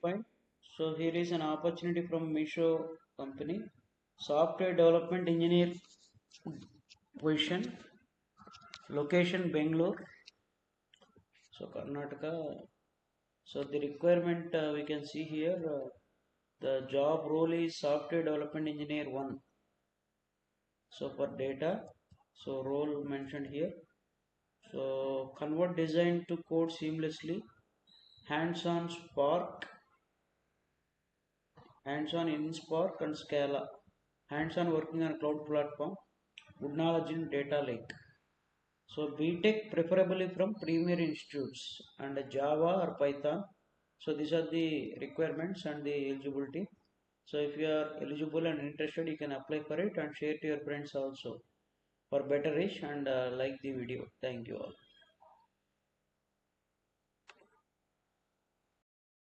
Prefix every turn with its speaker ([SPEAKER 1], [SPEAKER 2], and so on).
[SPEAKER 1] fine. So here is an opportunity from Meesho company, software development engineer position, location Bangalore, so Karnataka. So the requirement we can see here, the job role is software development engineer 1. So for data, so role mentioned here. So convert design to code seamlessly, hands-on Spark, hands-on in Spark and Scala, hands-on working on cloud platform, good knowledge in data lake. So BTech preferably from premier institutes and Java or Python. So these are the requirements and the eligibility. So if you are eligible and interested, you can apply for it and share to your friends also for better reach and like the video. Thank you all.